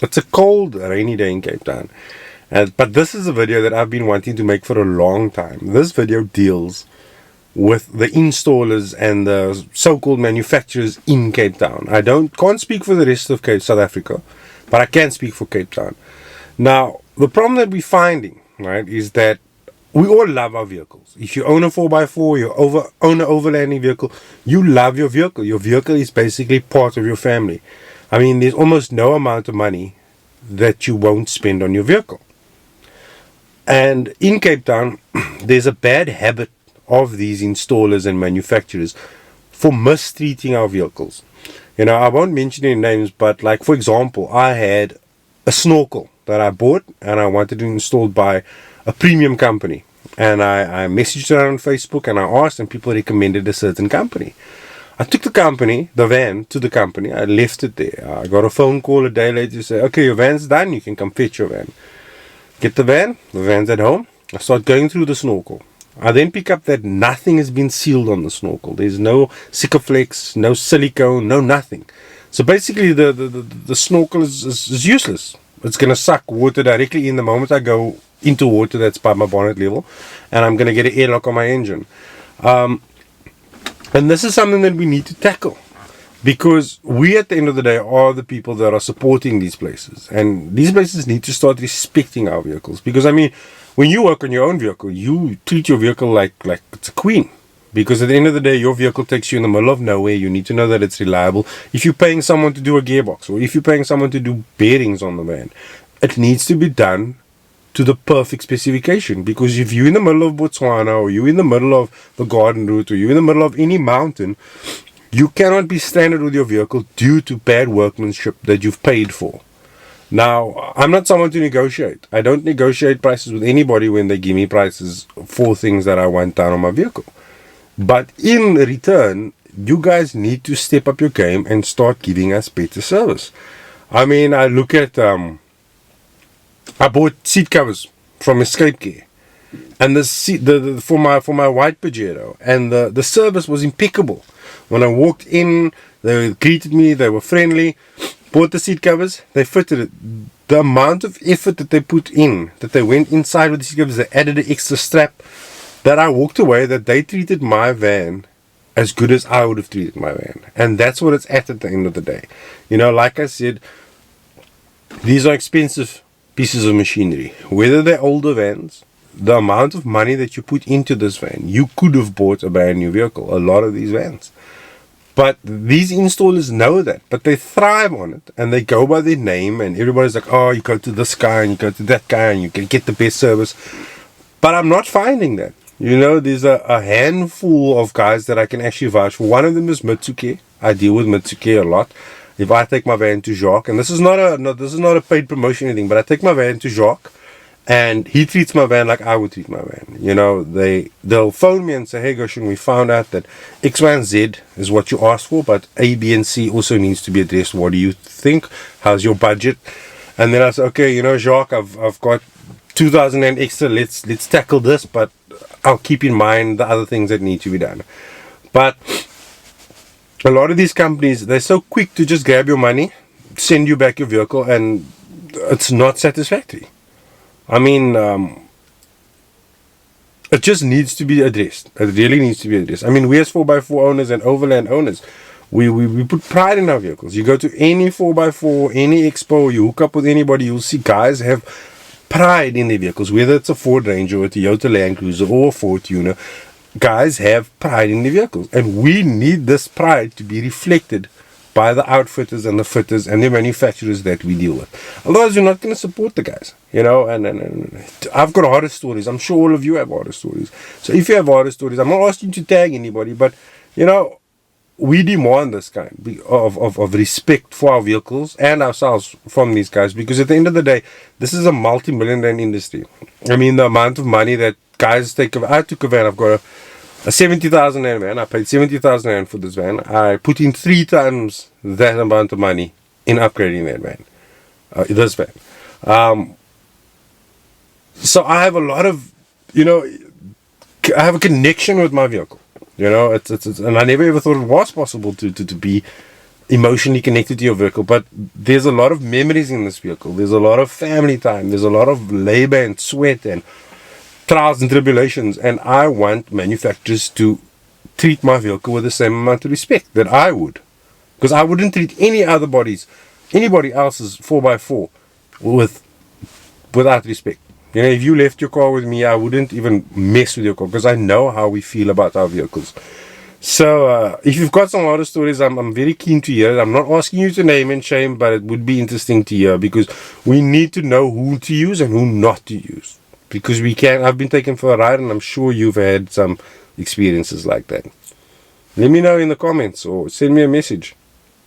It's a cold, rainy day in Cape Town. But this is a video that I've been wanting to make for a long time. This video deals with the installers and the so-called manufacturers in Cape Town. I can't speak for the rest of South Africa, but I can speak for Cape Town. Now, the problem that we're finding, right, is that we all love our vehicles. If you own a 4x4, you own an overlanding vehicle, you love your vehicle. Your vehicle is basically part of your family. I mean, there's almost no amount of money that you won't spend on your vehicle. And in Cape Town, there's a bad habit of these installers and manufacturers for mistreating our vehicles. You know, I won't mention any names, but like, for example, I had a snorkel that I bought and I wanted it installed by a premium company. And I messaged around on Facebook and I asked, and people recommended a certain company. I took the van to the company. I left it there. I got a phone call a day later to say, okay, your van's done. You can come fetch your van. Get the van's at home. I start going through the snorkel. I then pick up that nothing has been sealed on the snorkel. There's no Sikaflex, no silicone, no nothing. So basically the snorkel is useless. It's going to suck water directly in the moment I go into water that's by my bonnet level, and I'm going to get an airlock on my engine. And this is something that we need to tackle, because we at the end of the day are the people that are supporting these places, and these places need to start respecting our vehicles. Because I mean, when you work on your own vehicle, you treat your vehicle like it's a queen, because at the end of the day your vehicle takes you in the middle of nowhere. You need to know that it's reliable. If you're paying someone to do a gearbox, or if you're paying someone to do bearings on the van, it needs to be done to the perfect specification. Because if you're in the middle of Botswana, or you're in the middle of the garden route, or you're in the middle of any mountain, you cannot be stranded with your vehicle due to bad workmanship that you've paid for. Now, I'm not someone to negotiate. I don't negotiate prices with anybody when they give me prices for things that I want done on my vehicle. But in return, you guys need to step up your game and start giving us better service. I mean, I look at, I bought seat covers from Escape Care, and for my white Pajero, and the service was impeccable. When I walked in, they greeted me, they were friendly. Bought the seat covers, they fitted it. The amount of effort that they put in, that they went inside with the seat covers, they added an extra strap, that I walked away, that they treated my van as good as I would have treated my van. And that's what it's at the end of the day. You know, like I said, these are expensive pieces of machinery. Whether they're older vans, the amount of money that you put into this van, you could have bought a brand new vehicle, a lot of these vans. But these installers know that, but they thrive on it, and they go by their name, and everybody's like, oh, you go to this guy and you go to that guy and you can get the best service. But I'm not finding that. You know, there's a handful of guys that I can actually vouch for. One of them is Mitsuki. I deal with Mitsuki a lot. If I take my van to Jacques, and this is not a paid promotion or anything, but I take my van to Jacques, and he treats my van like I would treat my van. You know, they'll phone me and say, hey Goshen, we found out that X, Y, and Z is what you asked for, but A, B, and C also needs to be addressed. What do you think? How's your budget? And then I say, okay, you know, Jacques, I've got 2,000 and extra. Let's tackle this, but I'll keep in mind the other things that need to be done. But a lot of these companies, they're so quick to just grab your money, send you back your vehicle, and it's not satisfactory. I mean, it just needs to be addressed. It really needs to be addressed. I mean, we as 4x4 owners and Overland owners, we put pride in our vehicles. You go to any 4x4, any expo, you hook up with anybody, you'll see guys have pride in their vehicles. Whether it's a Ford Ranger or a Toyota Land Cruiser or a Ford Tuner, guys have pride in their vehicles. And we need this pride to be reflected by the outfitters and the fitters and the manufacturers that we deal with. Otherwise, you're not going to support the guys, you know. And I've got horror stories. I'm sure all of you have horror stories. So if you have horror stories, I'm not asking you to tag anybody, but you know, we demand this kind of respect for our vehicles and ourselves from these guys, because at the end of the day, this is a multi-million rand industry. I mean, the amount of money that guys take. I took a van. I've got a 70,000 rand van. I paid 70,000 rand for this van. I put in 3 times that amount of money in upgrading that van, this van. So I have a lot of, you know, I have a connection with my vehicle. You know, it's and I never ever thought it was possible to be emotionally connected to your vehicle, but there's a lot of memories in this vehicle. There's a lot of family time. There's a lot of labor and sweat and trials and tribulations, and I want manufacturers to treat my vehicle with the same amount of respect that I would, because I wouldn't treat anybody else's 4x4 without respect. If you left your car with me, I wouldn't even mess with your car, because I know how we feel about our vehicles. So if you've got some horror stories, I'm very keen to hear it. I'm not asking you to name and shame, but it would be interesting to hear, because we need to know who to use and who not to use. Because I've been taken for a ride, and I'm sure you've had some experiences like that. Let me know in the comments or send me a message.